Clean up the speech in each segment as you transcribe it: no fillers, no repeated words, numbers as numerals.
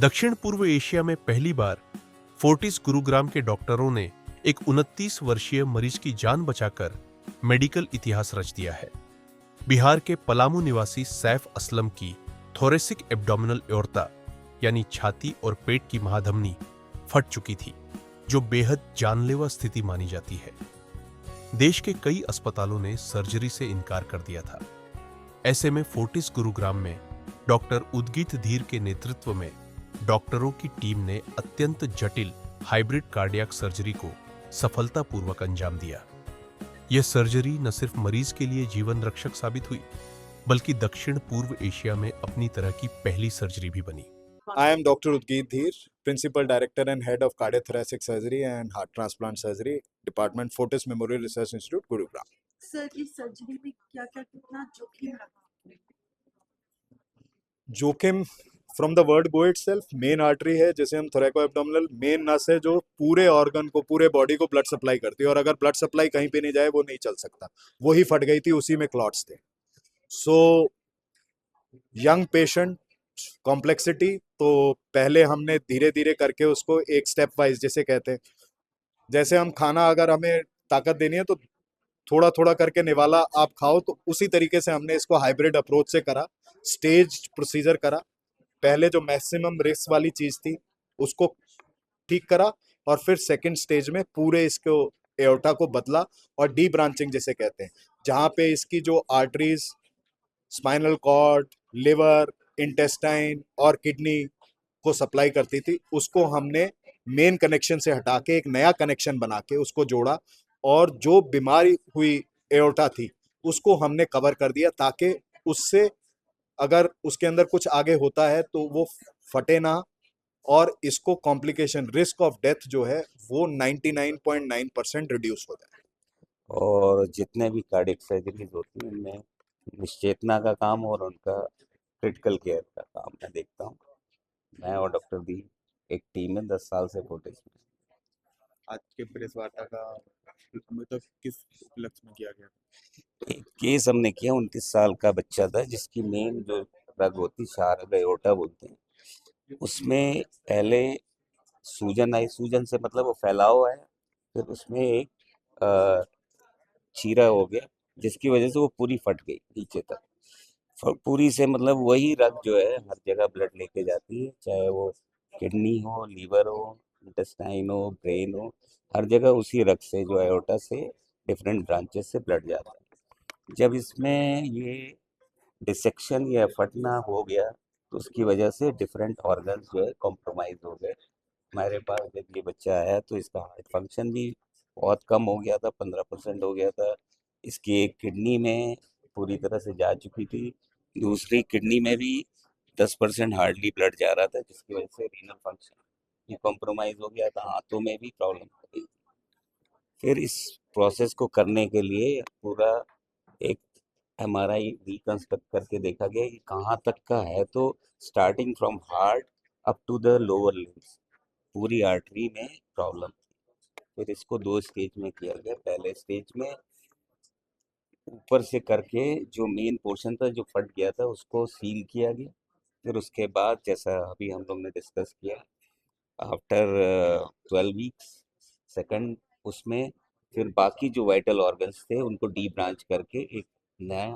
दक्षिण पूर्व एशिया में पहली बार फोर्टिस गुरुग्राम के डॉक्टरों ने एक 29 वर्षीय मरीज की जान बचाकर मेडिकल इतिहास रच दिया है। बिहार के पलामू निवासी सैफ असलम की थोरेसिक एब्डोमिनल एओर्टा यानी छाती और पेट की महाधमनी फट चुकी थी, जो बेहद जानलेवा स्थिति मानी जाती है। देश के कई अस्पतालों ने सर्जरी से इनकार कर दिया था। ऐसे में फोर्टिस गुरुग्राम में डॉक्टर उदगीत धीर के नेतृत्व में डॉक्टरों की टीम ने अत्यंत जटिल हाइब्रिड कार्डियक सर्जरी को सफलतापूर्वक अंजाम दिया। यह सर्जरी न सिर्फ मरीज के लिए जीवन रक्षक साबित हुई, बल्कि दक्षिण पूर्व एशिया में अपनी तरह की पहली सर्जरी भी बनी। I am Dr. Udgit Dheer, Principal Director and Head of Cardiothoracic Surgery and Heart Transplant Surgery, Department Fortis Memorial Research Institute, Gurugram. Sir इस सर्जरी में क्या क्या कितना जोखिम लगा? जोखिम from the word go itself, main artery है जिसे हम थोरैको-एब्डोमिनल, मेन नस है जो पूरे ऑर्गन को, पूरे बॉडी को ब्लड सप्लाई करती है, और अगर ब्लड सप्लाई कहीं पे नहीं जाए वो नहीं चल सकता। वही फट गई थी, उसी में क्लॉट्स थे। सो यंग पेशेंट, कॉम्प्लेक्सिटी, तो पहले हमने धीरे धीरे करके उसको एक स्टेप वाइज, जैसे कहते हैं, जैसे हम खाना, अगर हमें ताकत देनी है तो थोड़ा थोड़ा करके निवाला आप खाओ, तो उसी तरीके से हमने इसको हाइब्रिड अप्रोच से करा, स्टेज प्रोसीजर करा। पहले जो मैक्सिमम रिस्क वाली चीज थी उसको ठीक करा, और फिर सेकंड स्टेज में पूरे इसको एओर्टा को बदला, और डी ब्रांचिंग जिसे कहते हैं, जहाँ पे इसकी जो arteries spinal cord, liver, intestine और किडनी को सप्लाई करती थी, उसको हमने मेन कनेक्शन से हटा के एक नया कनेक्शन बना के उसको जोड़ा, और जो बीमारी हुई एओर्टा थी उसको हमने कवर कर दिया, ताकि उससे अगर उसके अंदर कुछ आगे होता है तो वो फटे ना, और इसको कॉम्प्लिकेशन, रिस्क ऑफ डेथ जो है वो 99.9% रिड्यूस हो जाए। और जितने भी कार्डियक सर्जरीज होती हैं उनमें निश्चेतना का काम और उनका क्रिटिकल केयर का काम मैं देखता हूँ। मैं और डॉक्टर दी एक टीम है 10 साल से फोर्टिस में। आज के प्रेस वार्ता का मतलब किस उपलक्ष्य में किया गया? एक केस हमने किया, 29 साल का बच्चा था जिसकी मेन जो रग होती, शारद एओर्टा बोलते हैं, उसमें पहले सूजन आई। सूजन से मतलब वो फैलाव है, फिर उसमें एक चीरा हो गया जिसकी वजह से वो पूरी फट गई नीचे तक। पूरी से मतलब वही रग जो है हर जगह ब्लड लेके जाती है, चाहे वो किडनी हो, लीवर हो, इंटेस्टाइन हो, ब्रेन हो, हर जगह उसी रग से जो एओर्टा से डिफरेंट ब्रांचेस से ब्लड जाता है। जब इसमें ये डिसेक्शन या फटना हो गया तो उसकी वजह से डिफरेंट ऑर्गन्स जो है कॉम्प्रोमाइज हो गए। हमारे पास जब ये बच्चा आया तो इसका हार्ट फंक्शन भी बहुत कम हो गया था, 15% हो गया था। इसकी एक किडनी में पूरी तरह से जा चुकी थी, दूसरी किडनी में भी 10% हार्डली ब्लड जा रहा था, जिसकी वजह से रीनल फंक्शन ये कॉम्प्रोमाइज हो गया था। हाथों में भी प्रॉब्लम हो गई। फिर इस प्रोसेस को करने के लिए पूरा एक एमआरआई रिकंस्ट्रक्ट करके देखा गया कि कहाँ तक का है, तो starting from heart up to the lower limbs पूरी आर्टरी में प्रॉब्लम थी। फिर इसको 2 स्टेज में किया गया। पहले स्टेज में ऊपर से करके जो मेन पोर्शन था जो फट गया था उसको सील किया गया। फिर उसके बाद जैसा अभी हम लोग ने डिस्कस किया, आफ्टर 12 वीक्स सेकंड उसमें फिर बाकी जो वाइटल ऑर्गन्स थे उनको डी ब्रांच करके एक नया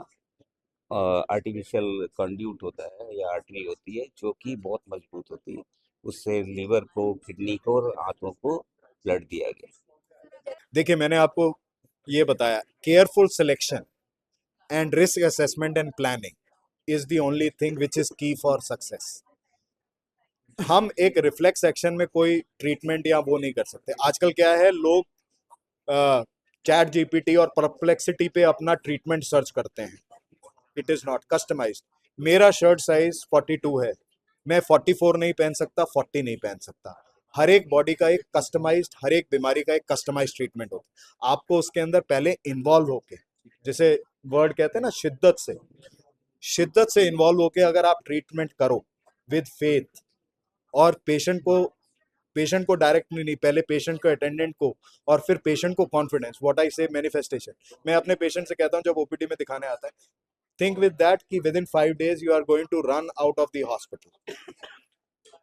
आर्टिफिशियल कंड्यूट होता है या आर्टरी होती है जो कि बहुत मजबूत होती है, उससे लीवर को, किडनी को और हाथों को ब्लड दिया गया। देखिए, मैंने आपको ये बताया, careful selection and risk assessment and planning is the only thing which is की फॉर सक्सेस। हम एक रिफ्लेक्स एक्शन में कोई ट्रीटमेंट या वो नहीं कर सकते। आजकल क्या है, लोग चैट जीपीटी और परप्लेक्सिटी पे अपना ट्रीटमेंट सर्च करते हैं। It is not customized. मेरा शर्ट साइज 42 है, मैं 44 नहीं पहन सकता, 40 नहीं पहन सकता। हर एक बॉडी का एक कस्टमाइज्ड, हर एक बीमारी का एक कस्टमाइज्ड ट्रीटमेंट होता है। आपको उसके अंदर पहले इन्वॉल्व होके, जैसे वर्ड कहते हैं ना, शिद्दत से इन्वॉल्व होके अगर आप ट्रीटमेंट करो विद फेथ, और पेशेंट को डायरेक्टली नहीं, पहले पेशेंट को, अटेंडेंट को, और फिर पेशेंट को कॉन्फिडेंस, व्हाट आई से मैनिफेस्टेशन। मैं अपने पेशेंट से कहता हूँ जब ओपीडी में दिखाने आता है, थिंक विद दैट कि within 5 days you are going to run out of the hospital.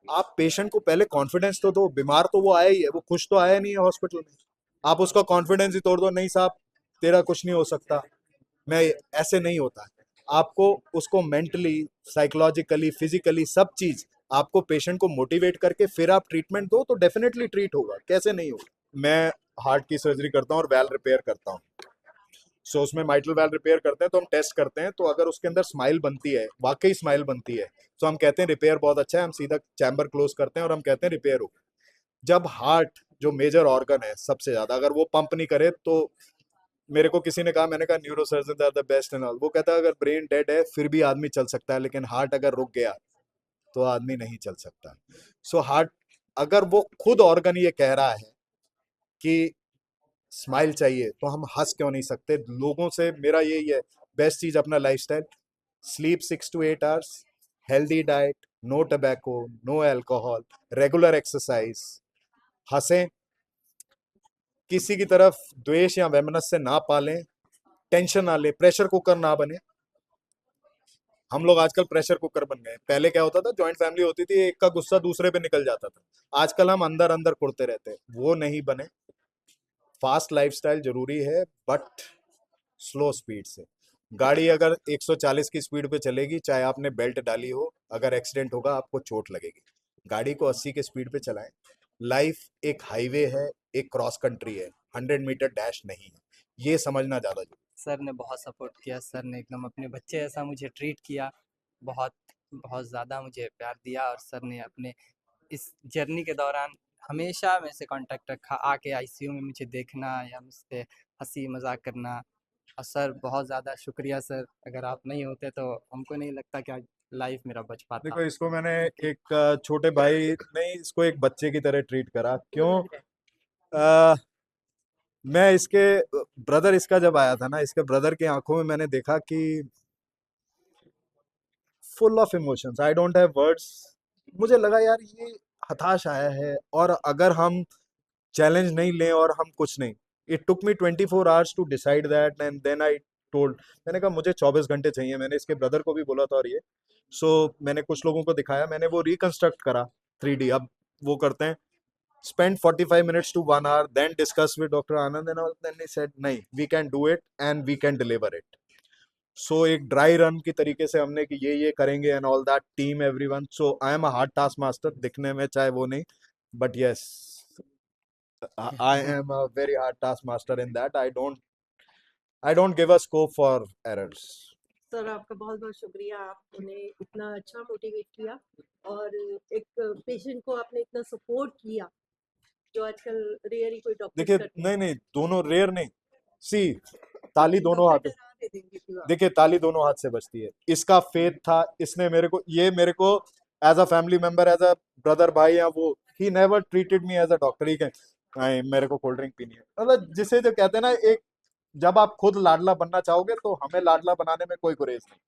आप पेशेंट को पहले कॉन्फिडेंस तो दो, बीमार तो वो आया ही है, वो खुश तो आया नहीं है हॉस्पिटल में, आप उसका कॉन्फिडेंस ही तोड़ दो, नहीं साहब तेरा कुछ नहीं हो सकता, मैं, ऐसे नहीं होता है। आपको उसको मेंटली, साइकोलॉजिकली, फिजिकली सब चीज आपको पेशेंट को मोटिवेट करके फिर आप ट्रीटमेंट दो तो डेफिनेटली ट्रीट होगा, कैसे नहीं होगा। मैं हार्ट की सर्जरी करता हूँ और वैल्व रिपेयर करता हूँ, सो उसमें माइट्रल वैल्व रिपेयर करते हैं तो हम टेस्ट करते हैं, तो अगर उसके अंदर स्माइल बनती है, वाकई स्माइल बनती है, तो हम कहते हैं रिपेयर बहुत अच्छा है, हम सीधा चैम्बर क्लोज करते हैं और हम कहते हैं रिपेयर हो। जब हार्ट जो मेजर ऑर्गन है सबसे ज्यादा, अगर वो पंप नहीं करे तो, मेरे को किसी ने कहा, मैंने कहा neuro surgeon are the best and all, वो कहता है अगर ब्रेन डेड है फिर भी आदमी चल सकता है, लेकिन हार्ट अगर रुक गया तो आदमी नहीं चल सकता। सो हार्ट, अगर वो खुद ऑर्गन ये कह रहा है कि स्माइल चाहिए, तो हम हंस क्यों नहीं सकते। लोगों से मेरा यही है, बेस्ट चीज अपना lifestyle, sleep 6 to 8 hours, healthy diet, no tobacco, no alcohol, regular exercise, हंसें, किसी की तरफ द्वेष या वैमनस्य से ना पालें, टेंशन ना ले, प्रेशर कुकर ना बने। हम लोग आजकल प्रेशर कुकर बन गए, पहले क्या होता था, जॉइंट फैमिली होती थी, एक का गुस्सा दूसरे पे निकल जाता था, आजकल हम अंदर अंदर कुड़ते रहते हैं, वो नहीं बने। फास्ट लाइफस्टाइल जरूरी है, बट स्लो स्पीड से। गाड़ी अगर 140 की स्पीड पे चलेगी, चाहे आपने बेल्ट डाली हो, अगर एक्सीडेंट होगा आपको चोट लगेगी। गाड़ी को 80 के स्पीड पे चलाएं। लाइफ एक हाईवे है, एक क्रॉस कंट्री है, 100 मीटर डैश नहीं है, ये समझना ज्यादा जरूरी सर ने बहुत सपोर्ट किया, सर ने एकदम अपने बच्चे जैसा मुझे ट्रीट किया, बहुत बहुत ज़्यादा मुझे प्यार दिया, और सर ने अपने इस जर्नी के दौरान हमेशा मेरे से कांटेक्ट रखा, आके आईसीयू में मुझे देखना या मुझसे हंसी मजाक करना। और सर बहुत ज़्यादा शुक्रिया सर, अगर आप नहीं होते तो हमको नहीं लगता कि आज लाइफ मेरा बच पाता। देखो, इसको मैंने एक छोटे भाई नहीं, इसको एक बच्चे की तरह ट्रीट करा, क्यों, आ, मैं इसके ब्रदर, इसका जब आया था ना, इसके ब्रदर की आंखों में मैंने देखा कि full of emotions, I don't have words. मुझे लगा यार ये हताश आया है, और अगर हम चैलेंज नहीं लें और हम कुछ नहीं, it took me 24 hours to decide that, and then I told, मैंने कहा मुझे 24 घंटे चाहिए, मैंने इसके ब्रदर को भी बोला था, और ये, सो मैंने कुछ लोगों को दिखाया, मैंने वो रिकंस्ट्रक्ट करा 3D, अब वो करते हैं, spend 45 minutes to 1 hour, then discuss with Dr. Anand and all, then he said नहीं, we can do it and we can deliver it. So एक ड्राई रन की तरीके से हमने कि ये करेंगे and all that, team everyone, so I am a hard task master, दिखने में चाहे वो नहीं, but yes, I am a very hard task master in that, I don't give a scope for errors. Sir आपका बहुत बहुत शुक्रिया, आपने इतना अच्छा मोटिवेट किया और एक पेशेंट को आपने इतना सपोर्ट किया, जो आजकल रेयर ही कोई डॉक्टर देखिए, करते नहीं नहीं, दोनों रेयर नहीं, सी, ताली दोनों हाथ, देखिए ताली दोनों हाथ से बजती है, इसका फेथ था, इसने मेरे को, ये मेरे को as a family member, as a brother, भाई, या वो, he never treated me as a doctor, he नहीं मेरे को कोल्ड ड्रिंक पीनी है, मतलब जिसे जो कहते हैं ना, एक, जब आप खुद लाडला बनना चाहोगे तो हमें लाडला बनाने में कोई गुरेज नहीं।